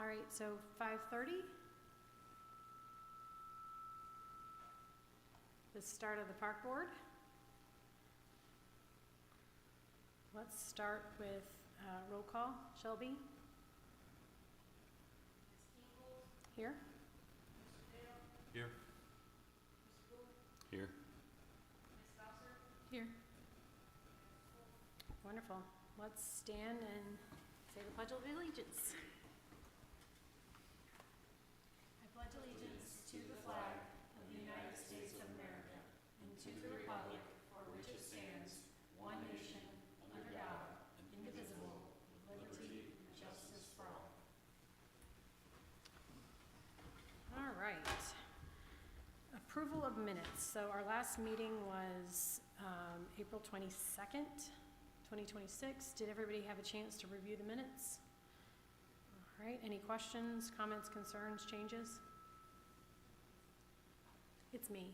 right, so 5:30. The start of the park board. Let's start with roll call. Shelby? Here? Here. Here. Here. Wonderful. Let's stand and say the Pledge of Allegiance. I pledge allegiance to the flag of the United States of America and to the republic for which it stands, one nation, under God, indivisible, with liberty and justice for all. All right. Approval of minutes. So our last meeting was April 22nd, 2026. Did everybody have a chance to review the minutes? All right. Any questions, comments, concerns, changes? It's me.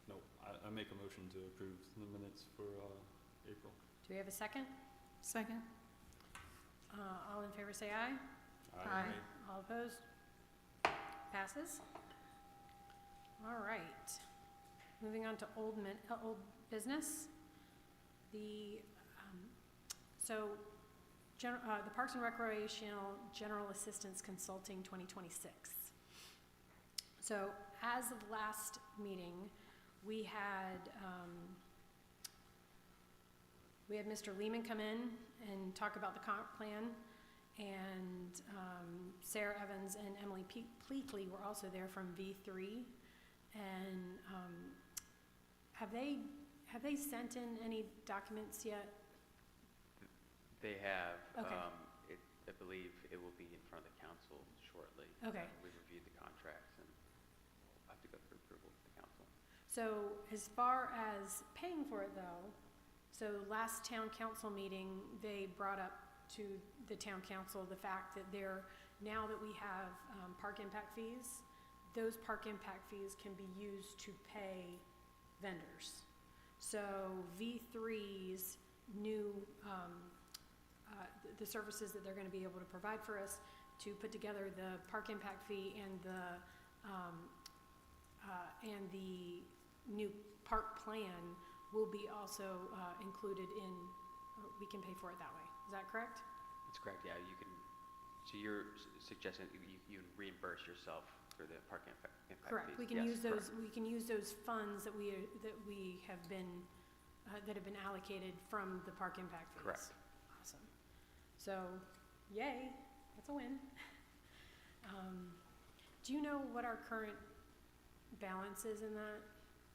No, I make a motion to approve the minutes for April. Do we have a second? Second. All in favor say aye. Aye. All opposed? Passes. All right. Moving on to old business. The Parks and Recreational General Assistance Consulting 2026. So as of last meeting, we had Mr. Lehman come in and talk about the comp plan, and Sarah Evans and Emily Pleakley were also there from V3. And have they sent in any documents yet? They have. Okay. I believe it will be in front of the council shortly. Okay. We reviewed the contracts and we'll have to go through approval with the council. So as far as paying for it though, so last town council meeting, they brought up to the town council the fact that now that we have park impact fees, those park impact fees can be used to pay vendors. So V3's new, the services that they're going to be able to provide for us to put together the park impact fee and the new park plan will be also included in, we can pay for it that way. Is that correct? That's correct, yeah. You can. So you're suggesting you reimburse yourself for the park impact Correct. fees? We can use those. Correct. We can use those funds that have been allocated from the park impact fees. Correct. Awesome. So, yay! That's a win. Do you know what our current balance is in that?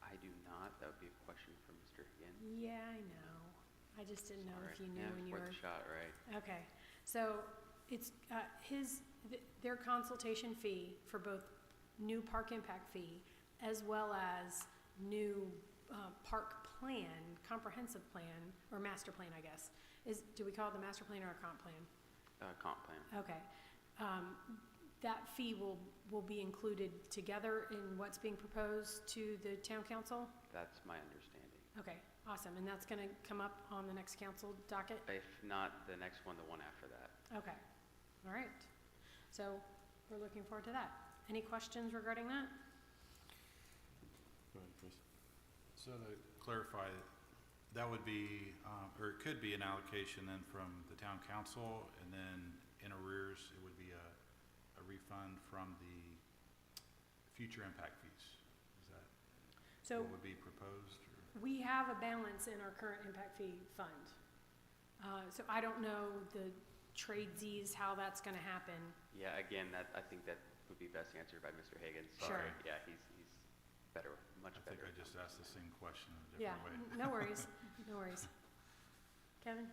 I do not. That would be a question for Mr. Higgin. Yeah, I know. I just didn't know if you knew Yeah, when you worth were. a shot, right? Okay. So it's their consultation fee for both new park impact fee as well as new park plan, comprehensive plan, or master plan, I guess. Do we call it the master plan or a comp plan? Comp plan. Okay. That fee will be included together in what's being proposed to the town council? That's my understanding. Okay, awesome. And that's going to come up on the next council docket? If not the next one, the one after that. Okay. All right. So we're looking forward to that. Any questions regarding that? Go ahead, Chris. So to clarify, that would be, or it could be an allocation then from the town council, and then in arrears, it would be a refund from the future impact fees. Is that what would be proposed? Or? We have a balance in our current impact fee fund. So I don't know the tradesies, how that's going to happen. Yeah, again, I think that would be best answered by Mr. Higgins. Sure. Sorry. Yeah, he's better, much I think better. I just asked the same question in a different way. No worries. No worries. Kevin?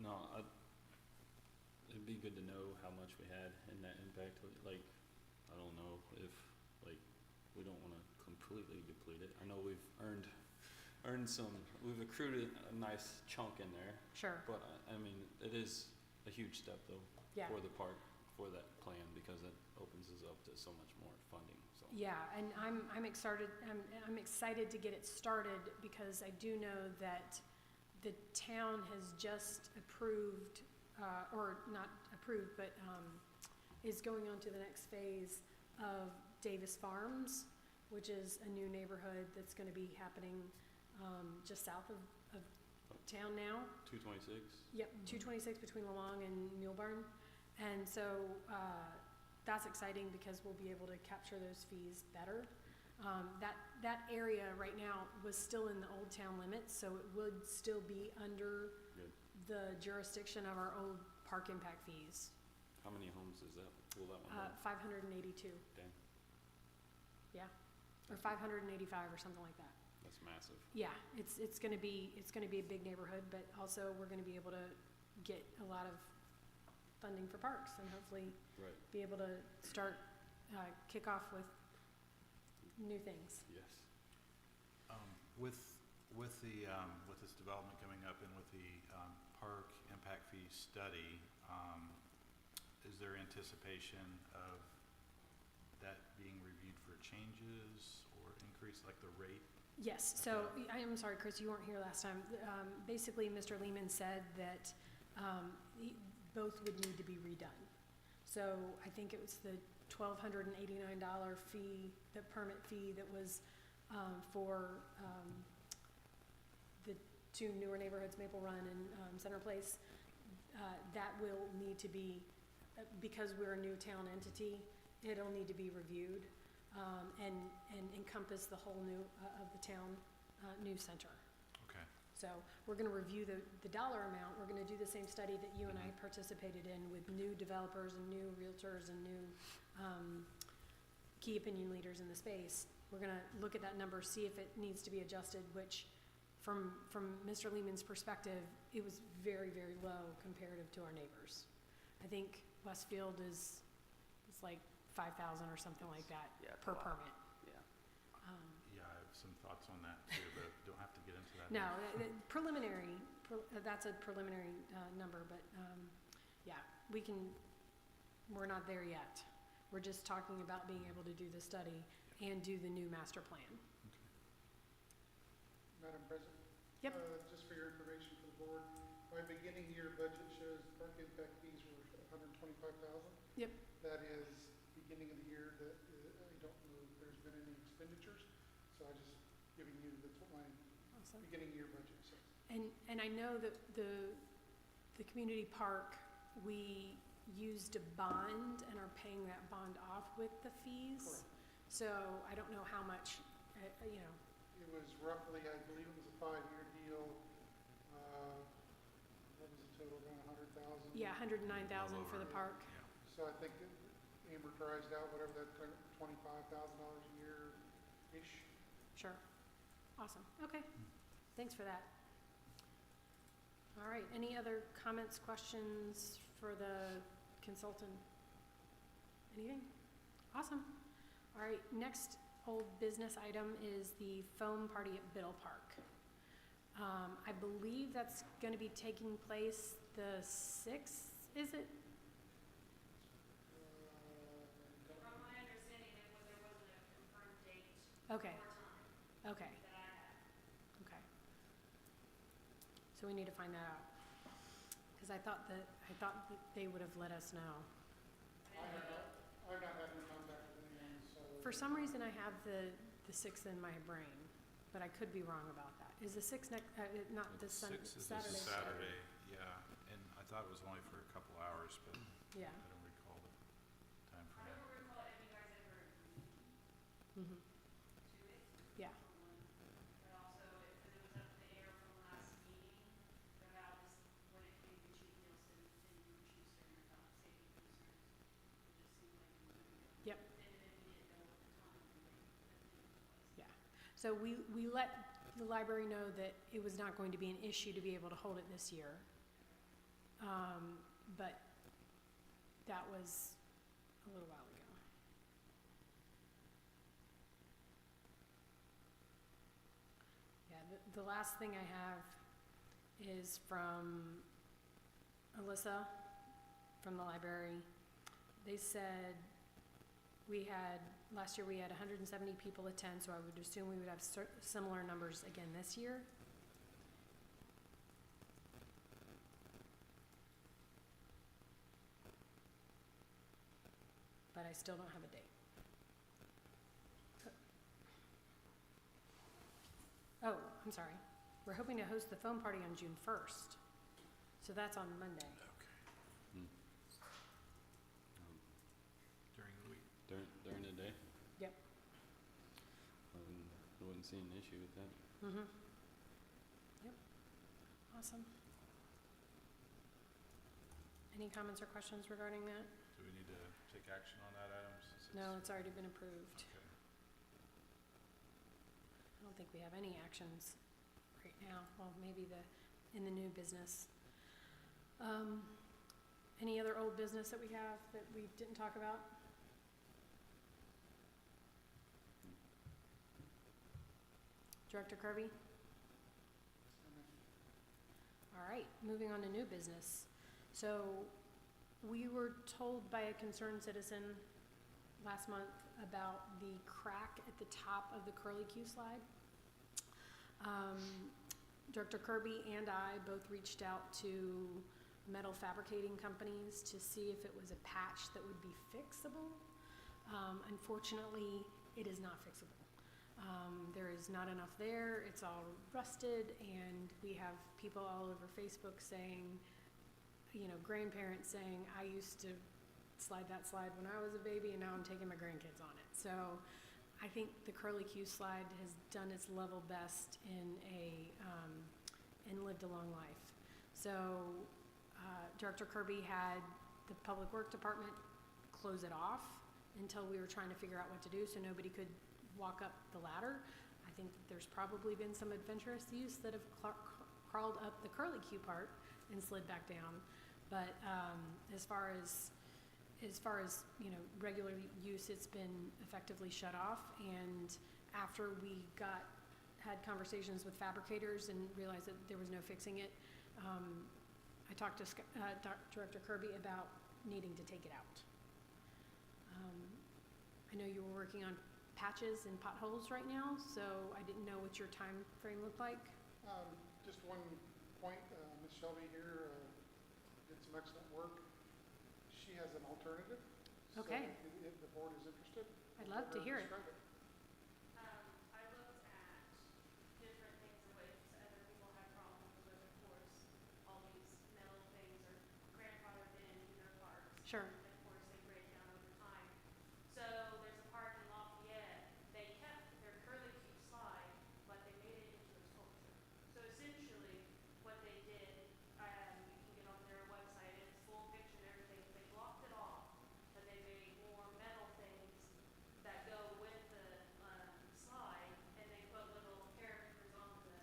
No, it'd be good to know how much we had in that impact. Like, I don't know if, like, we don't want to completely deplete it. I know we've earned we've accrued a nice chunk in there. Sure. But I mean, it is a huge step though for the park, for that plan, because it opens us up to so much more funding. So. Yeah, and I'm excited. I'm excited to get it started because I do know that the town has just approved, or not approved, but is going on to the next phase of Davis Farms, which is a new neighborhood that's gonna be happening just south of town now. 226? Yep, 226 between Lalong and Mule Barn. And so that's exciting because we'll be able to capture those fees better. That area right now was still in the old town limits, so it would still be under Good. the jurisdiction of our old park impact fees. How many homes is that? Will that one have? 582, Dang, yeah, or 585 or something like that. that's massive. Yeah, it's gonna be a big neighborhood, but also we're gonna be able to get a lot of funding for parks and hopefully Right, be able to start, kick off with new things. yes. With this development coming up and with the park impact fee study, is there anticipation of that being reviewed for changes or increase, like the rate? Yes, so I am sorry, Chris, you weren't here last time. Basically, Mr. Lehman said that both would need to be redone. So I think it was the $1,289 fee, the permit fee that was for the two newer neighborhoods, Maple Run and Center Place. That will need to be, because we're a new town entity, it'll need to be reviewed and encompass the whole new of the town new center. Okay. So we're gonna review the dollar amount. We're gonna do the same study that you and I participated in with new developers and new realtors and new key opinion leaders in the space. We're gonna look at that number, see if it needs to be adjusted, which from Mr. Lehman's perspective, it was very, very low comparative to our neighbors. I think Westfield is like 5,000 or something like that Yeah, it's per a lot. permit. Yeah. Yeah, I have some thoughts on that too, but don't have to get into that. No, now. preliminary, that's a preliminary number, but yeah, we're not there yet. We're just talking about being able to do the study and do the new master plan. Madam President? Yep. Just for your information for the board, my beginning year budget shows park impact fees were $125,000. Yep. That is beginning of the year, that I don't know if there's been any expenditures, so I just giving you, that's what my Awesome. beginning year budget says. And I know that the community park, we used a bond and are paying that bond off with the fees. Correct. So I don't know how much, you know, It was roughly, I believe it was a 5-year deal, what was the total, around 100,000? yeah, 109,000 for the park. Yeah. So I think it amortized out, whatever that, $25,000 a year-ish. Sure. Awesome. Okay. Thanks for that. All right. Any other comments, questions for the consultant? Anything? Awesome. All right. Next old business item is the foam party at Biddle Park. I believe that's going to be taking place the 6th, is it? From my understanding, there wasn't a confirmed date Okay. or time Okay. that I had. Okay. So we need to find that out. Because I thought that they would have let us know. I've not had any contact with anyone, so. For some reason, I have the 6th in my brain, but I could be wrong about that. Is the 6th not this Six is Saturday? this Saturday, yeah, and I thought it was only for a couple hours, but Yeah. I don't recall the time I frame. don't recall if you guys ever Mhm. to it, Yeah. but also because it was up in the air from last meeting about this, when it came to Chief Nielsen and you were Chief Stern about safety concerns. It just seemed like we couldn't Yep. definitive, we didn't know at the time when it was. Yeah. So we let the library know that it was not going to be an issue to be able to hold it this year. But that was a little while ago. Yeah, the last thing I have is from Alyssa from the library. They said last year we had 170 people attend, so I would assume we would have similar numbers again this year. I still don't have a date. Oh, I'm sorry. We're hoping to host the foam party on June 1st. So that's on Monday. Hmm. During the week. During the day? Yep. I wouldn't see an issue with that. Mm-hmm. Yep. Awesome. Any comments or questions regarding that? Do we need to take action on that item since No, it's already been approved. Okay. I don't think we have any actions right now. Well, maybe in the new business. Any other old business that we have that we didn't talk about? Director Kirby? All right, moving on to new business. So we were told by a concerned citizen last month about the crack at the top of the curly Q slide. Director Kirby and I both reached out to metal fabricating companies to see if it was a patch that would be fixable. Unfortunately, it is not fixable. There is not enough there, it's all rusted, and we have people all over Facebook saying, grandparents saying, I used to slide that slide when I was a baby and now I'm taking my grandkids on it. So I think the curly Q slide has done its level best and lived a long life. So Director Kirby had the Public Works Department close it off until we were trying to figure out what to do so nobody could walk up the ladder. I think that there's probably been some adventurous youths that have crawled up the curly Q part and slid back down. But as far as regular use, it's been effectively shut off. And after we had conversations with fabricators and realized that there was no fixing it, I talked to Director Kirby about needing to take it out. I know you were working on patches and potholes right now, so I didn't know what your time frame looked like. Just one point, Ms. Shelby here did some excellent work. She has an alternative. Okay. So if the board is interested. I'd love to hear it. describe it. I looked at different things and ways that other people had problems with, of course, all these metal things are grandfathered in their parts. Sure. And of course, they break down over time. So there's a park in Lafayette, they kept their curly Q slide, but they made it into a sculpture. So essentially, what they did, you can get on their website, it's full picture and everything, they blocked it off, but they made more metal things that go with the slide, and they put little characters on the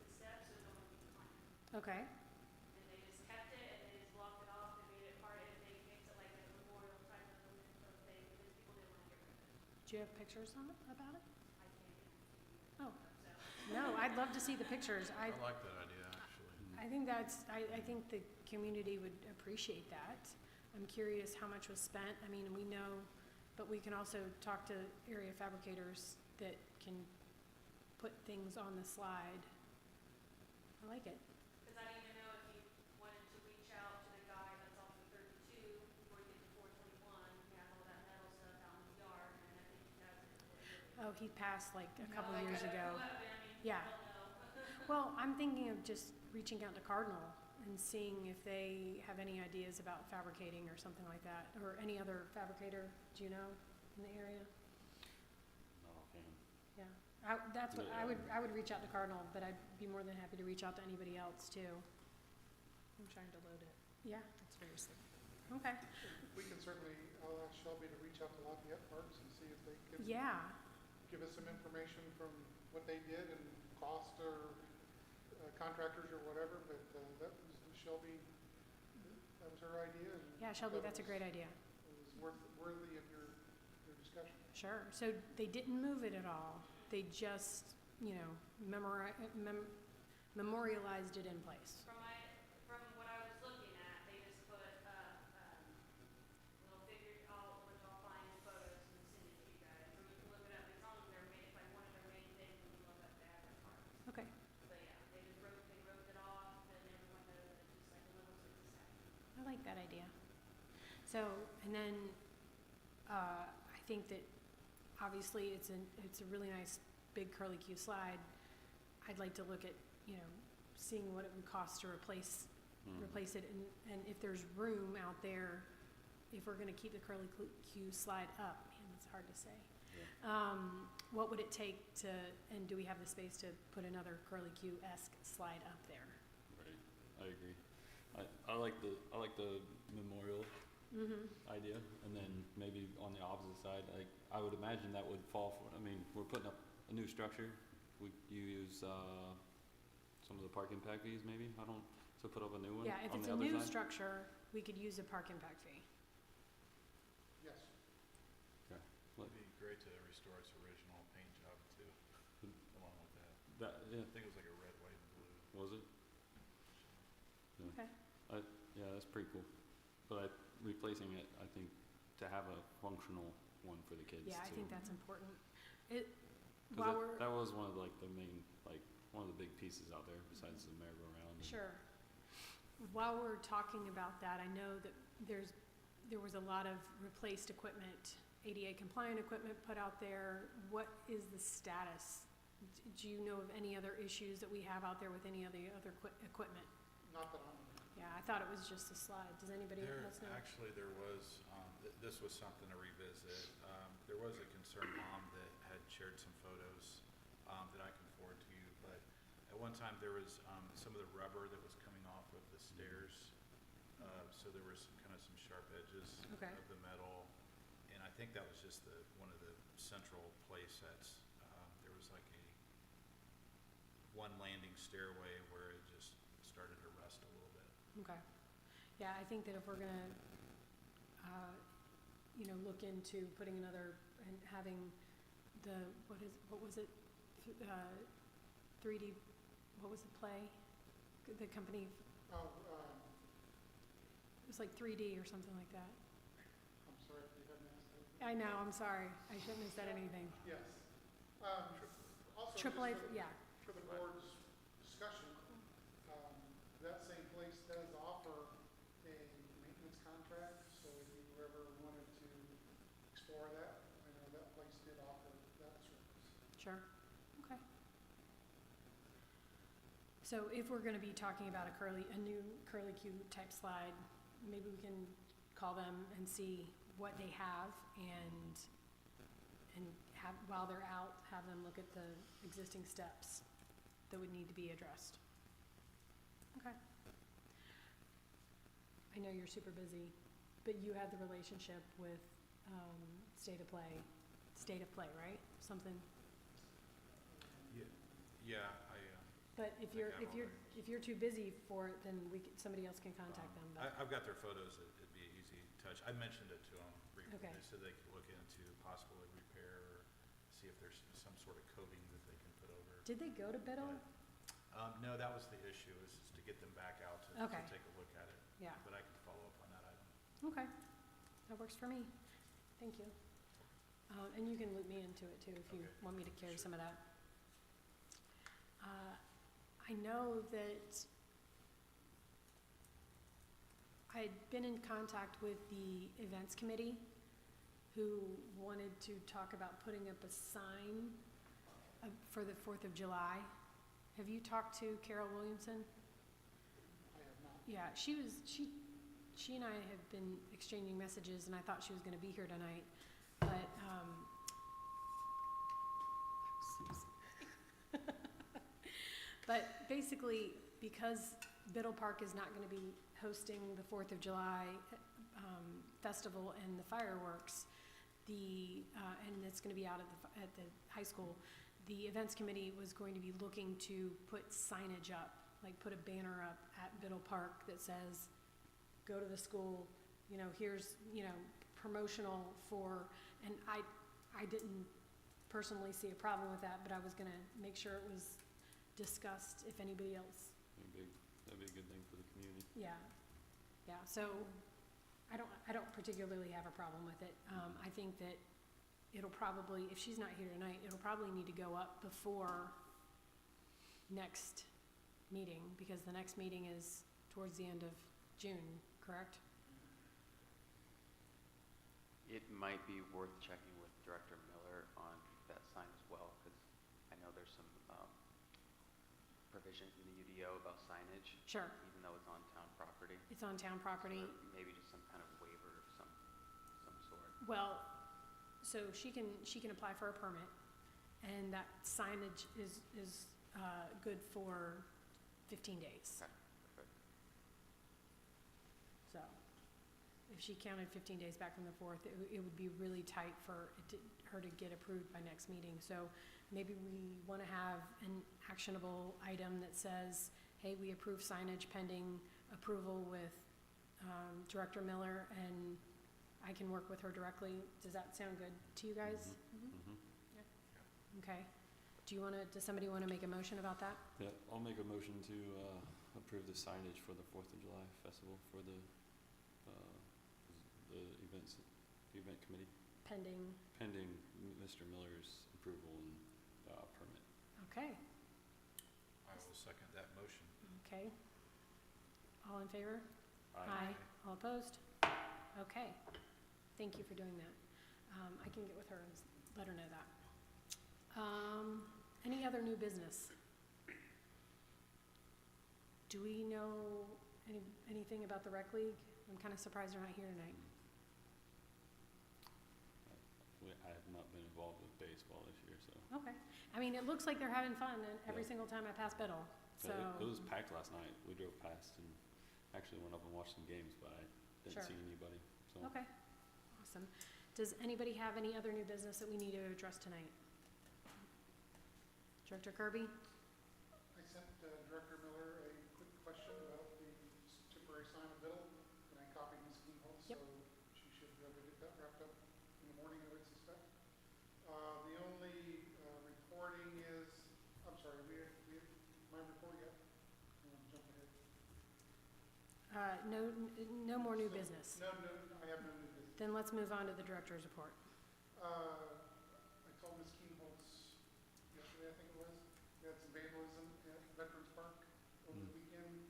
steps so no one can climb it. Okay. And they just kept it, and they just blocked it off, they made it part, and they makes it like a memorial type of thing, because people didn't want to get rid of it. Do you have pictures about it? I can't. Oh. So. No, I'd love to see the pictures. I like that idea, actually. I think I think the community would appreciate that. I'm curious how much was spent. I mean, we know, but we can also talk to area fabricators that can put things on the slide. I like it. Because I didn't even know if you wanted to reach out to the guy that's off of 32 before you get to 421. He has all that metal stuff out in the yard, and I think he has it. Oh, he passed like a couple No, years I ago. could have, I mean, Yeah. I don't know. Well, I'm thinking of just reaching out to Cardinal and seeing if they have any ideas about fabricating or something like that, or any other fabricator, do you know, in the area? Not offhand. Yeah, that's what, I would reach out to Cardinal, but I'd be more than happy to reach out to anybody else too. I'm trying to load it. Yeah, it's very slow. Okay, We can certainly, I'll ask Shelby to reach out to Lafayette Parks and see if they can yeah, give us some information from what they did and cost or contractors or whatever, but that was Shelby, that was her idea. And yeah, Shelby, thought that's a it great idea. was worthy of your discussion. Sure, so they didn't move it at all, they just, memorialized it in place. From what I was looking at, they just put little figures. I'll find the photos and send it to you guys, or you can look it up. It's on their main, it's like one of their main things when you look up the Akron Parks. Okay, But yeah, they roped it off, and everyone knows that it's just like a little 60 second. I like that idea. So, and then I think that obviously it's a really nice big curly Q slide. I'd like to look at, you know, seeing what it would cost to replace it, and if there's room out there, if we're gonna keep the curly Q slide up, man, that's hard to say. Yeah. What would it take to, and do we have the space to put another curly Q-esque slide up there? Right, I agree. I like the memorial idea, and then maybe on the opposite side, like, I would imagine that would fall for, I mean, we're putting up a new structure, you use, some of the park impact fees maybe, to put up a new one Yeah, if on it's the a other new side? structure, we could use a park impact fee. Yes. It'd be great to restore its original paint job too, along with that. That, yeah, I think it was like a red, white, and blue. was it? Yeah. Okay. Yeah, that's pretty cool. But replacing it, I think, to have a functional one for the kids Yeah, I too. think that's important. 'Cause While we're, that was one of like the main, like, one of the big pieces out there besides the merry-go-round. sure. While we're talking about that, I know that there was a lot of replaced equipment, ADA compliant equipment put out there. What is the status? Do you know of any other issues that we have out there with any of the other equipment? Not that I'm, Yeah, I thought it was just a slide. Does anybody else know? Actually, there was, this was something to revisit. There was a concerned mom that had shared some photos that I can forward to you, but at one time there was some of the rubber that was coming off of the stairs. So there was kind of some sharp edges Okay. of the metal, and I think that was just one of the central play sets. There was like one landing stairway where it just started to rust a little bit. Okay. Yeah, I think that if we're gonna, you know, look into putting another, and having what was it? 3D, what was the play? The company, oh, it was like 3D or something like that. I'm sorry if you haven't asked that. I know, I'm sorry. I shouldn't have said anything. Yes. Also, Triple A, just yeah. for the board's discussion, that same place does offer a maintenance contract, so if you ever wanted to explore that, I know that place did offer that service. Sure. Okay. So if we're gonna be talking about a new curly Q type slide, maybe we can call them and see what they have, and have, while they're out, have them look at the existing steps that would need to be addressed. Okay. I know you're super busy, but you had the relationship with, State of Play, right? Something, Yeah, but if I you're, got all if you're too busy for it, then somebody else can contact them, but, I've got their photos, it'd be an easy touch. I mentioned it to them briefly. Okay. They said they could look into possibly repair or see if there's some sort of coating that they can put over. did they go to Biddle? No, that was the issue, is to get them back out to Okay. take a look at it. Yeah, But I can follow up on that item. okay, that works for me, thank you. And you can loop me into it too, if you Okay. want me to carry Sure. some of that. I know that I'd been in contact with the events committee, who wanted to talk about putting up a sign for the 4th of July. Have you talked to Carol Williamson? I have not. Yeah, she and I have been exchanging messages, and I thought she was gonna be here tonight, but, but basically, because Biddle Park is not gonna be hosting the 4th of July, festival and the fireworks, and it's gonna be out at the high school, the events committee was going to be looking to put signage up, like put a banner up at Biddle Park that says, go to the school, you know, here's, you know, promotional for, and I didn't personally see a problem with that, but I was gonna make sure it was discussed if anybody else, That'd be a good thing for the community. yeah. Yeah, so I don't particularly have a problem with it. I think that it'll probably, if she's not here tonight, it'll probably need to go up before next meeting, because the next meeting is towards the end of June, correct? It might be worth checking with Director Miller on that sign as well, because I know there's some provision in the UDO about signage, Sure, even though it's on town property. it's on town property. Or maybe just some kind of waiver of some sort. Well, so she can apply for a permit, and that signage is good for 15 days. Okay, perfect. So, if she counted 15 days back from the 4th, it would be really tight for her to get approved by next meeting. So maybe we want to have an actionable item that says, hey, we approve signage pending approval with Director Miller, and I can work with her directly. Does that sound good to you guys? Okay. Does somebody want to make a motion about that? Yeah, I'll make a motion to approve the signage for the 4th of July festival for the event committee, Pending, pending Mr. Miller's approval and permit. okay, I will second that motion. okay. All in favor? Aye. All opposed? Okay. Thank you for doing that. I can get with her and let her know that. Any other new business? Do we know anything about the rec league? I'm kind of surprised they're not here tonight. I have not been involved with baseball this year, so. Okay. I mean, it looks like they're having fun every Yeah. single time I pass Biddle, so. Yeah, it was packed last night. We drove past and actually went up and watched some games, but I didn't Sure. see anybody, so. Okay, awesome. Does anybody have any other new business that we need to address tonight? Director Kirby? I sent Director Miller a quick question about the temporary sign of Biddle, and I copied Ms. Keenholz, Yep. so she should be able to get that wrapped up in the morning, I would suspect. The only reporting is, I'm sorry, we have my report yet? I'm gonna jump ahead. No more new So, business. No, I have no new business. Then let's move on to the director's report. I told Ms. Keenholz yesterday, I think it was, we had some vandalism at Veterans Park over the weekend.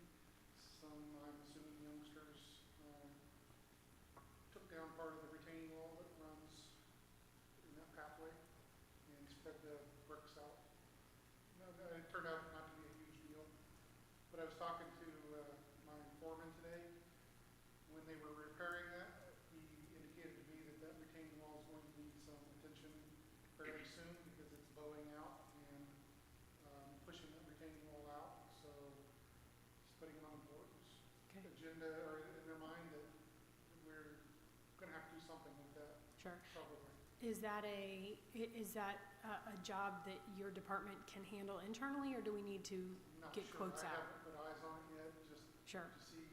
Some, I'm assuming youngsters, took down part of the retaining wall that runs in that pathway and spread the bricks out. No, it turned out not to be a huge deal, but I was talking to my foreman today. When they were repairing that, he indicated to me that that retaining wall is going to need some attention fairly soon because it's bowing out and pushing that retaining wall out. So just putting it on the board's Okay, agenda or in their mind that we're going to have to do something with that sure. probably. Is that a job that your department can handle internally, or do we need to Not get sure. quotes I out? haven't put eyes on it yet, just Sure, to see,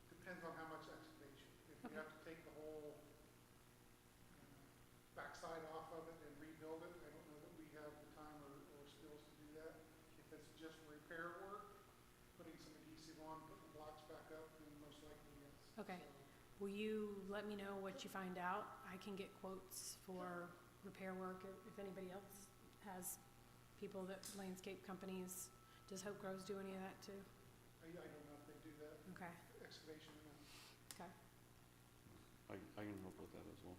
depends on how much excavation. If we Okay. have to take the whole backside off of it and rebuild it, I don't know that we have the time or skills to do that. If it's just repair work, putting some adhesive on, putting the blocks back up, then most likely yes. Okay. So, will you let me know what you find out? I can get quotes for repair work if anybody else has people that, landscape companies. Does Hope Groves do any of that too? I don't know if they do that Okay, excavation or not. okay. I can help with that as well.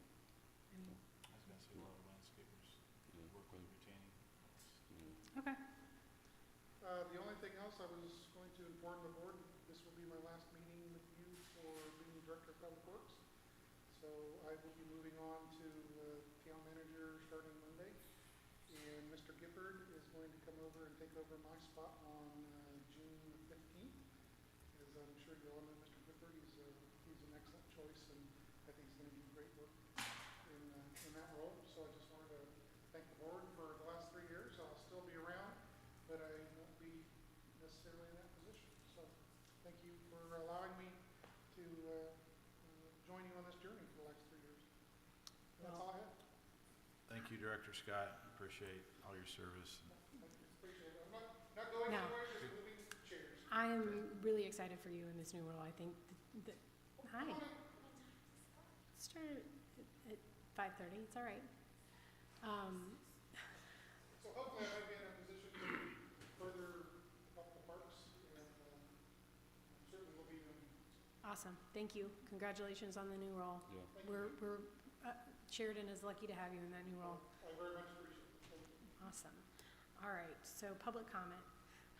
Any- I was gonna say a lot of landscapers Yeah. work with retaining. Yeah. Okay, The only thing else I was going to inform the board, this will be my last meeting with you for being Director of Public Works. So I will be moving on to town manager starting Monday. And Mr. Gifford is going to come over and take over my spot on June 15th. As I'm sure you all know Mr. Gifford, he's an excellent choice, and I think he's going to do great work in that role. So I just wanted to thank the board for the last 3 years. I'll still be around, but I won't be necessarily in that position. So thank you for allowing me to join you on this journey for the last 3 years. That's all I have. Thank you, Director Scott. Appreciate all your service. Thank you. Appreciate it. I'm not going No. anywhere, just moving chairs. I am really excited for you in this new role. I think that, hi. Start at 5:30, it's all right. So hopefully I might be in a position to further up the parks, and certainly will be Awesome, thank you. Congratulations on the new role. Yeah. We're, Sheridan is lucky to have you in that new role. I very much appreciate it. Thank you. Awesome. All right, so public comment.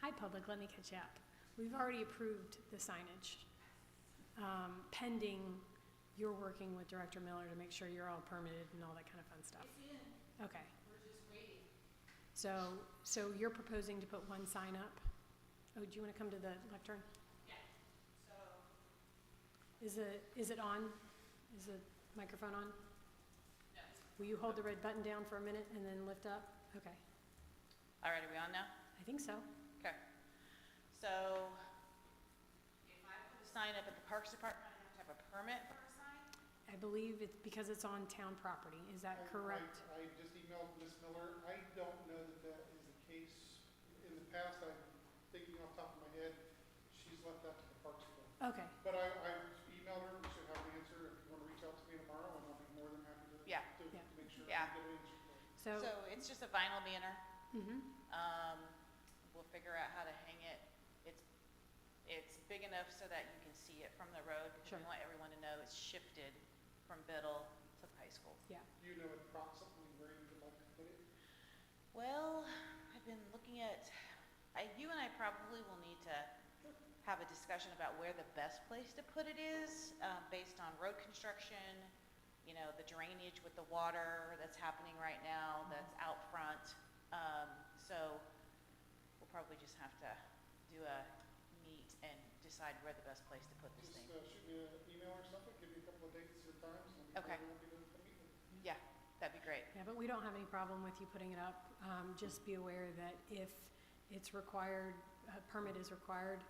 Hi, public, let me catch you up. We've already approved the signage, pending you're working with Director Miller to make sure you're all permitted and all that kind of fun stuff. It's in, Okay, we're just waiting. so you're proposing to put one sign up? Oh, do you want to come to the lectern? Yeah, so, Is it on? Is the microphone on? no. Will you hold the red button down for a minute and then lift up? Okay, All right, are we on now? I think so. Okay. So, if I put a sign up at the Parks Department, I have to have a permit for a sign? I believe it's because it's on town property. Is that correct? I just emailed Ms. Miller. I don't know that that is the case. In the past, I'm thinking off the top of my head, she's left that to the Parks Department. Okay, But I emailed her, we should have an answer. If you want to reach out to me tomorrow, and I'll be more than happy to. Yeah. To Yeah. make sure Yeah. I get an answer for you. so, So it's just a vinyl banner. mhm. We'll figure out how to hang it. It's big enough so that you can see it from the road, because Sure. we want everyone to know it's shifted from Biddle to the high school. Yeah, Do you know approximately where you would like to put it? Well, I've been looking at, you and I probably will need to have a discussion about where the best place to put it is, based on road construction, you know, the drainage with the water that's happening right now, that's out front. So we'll probably just have to do a meet and decide where the best place to put this Just thing. shoot me an email or something, give me a couple of dates or times, and I'll be Okay. more than happy to come meet with you. Yeah, that'd be great. yeah, but we don't have any problem with you putting it up. Just be aware that if it's required, a permit is required,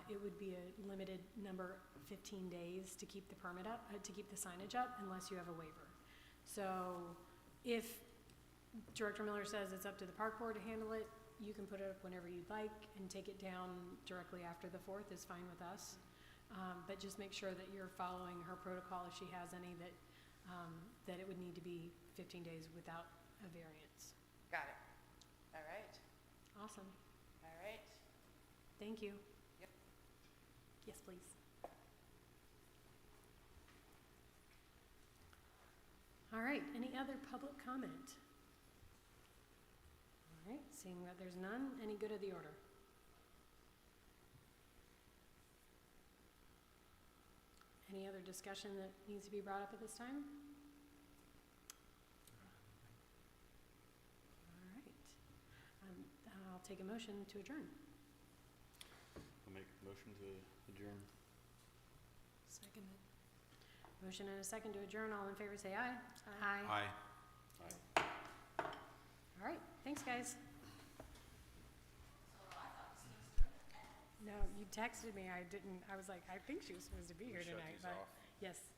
it would be a limited number, 15 days to keep the permit up, to keep the signage up, unless you have a waiver. So if Director Miller says it's up to the park board to handle it, you can put it up whenever you'd like, and take it down directly after the 4th is fine with us. But just make sure that you're following her protocol if she has any, that it would need to be 15 days without a variance. Got it. All right, Awesome, all right. thank you. Yep. Yes, please. All right, any other public comment? All right, seeing that there's none, any good of the order? Any other discussion that needs to be brought up at this time? All right, I'll take a motion to adjourn. I'll make a motion to adjourn. Second. Motion and a second to adjourn, all in favor say aye. Aye. Aye. Aye. All right, thanks, guys. No, you texted me, I didn't, I was like, I think she was supposed to be here We shut tonight, these but, off. yes.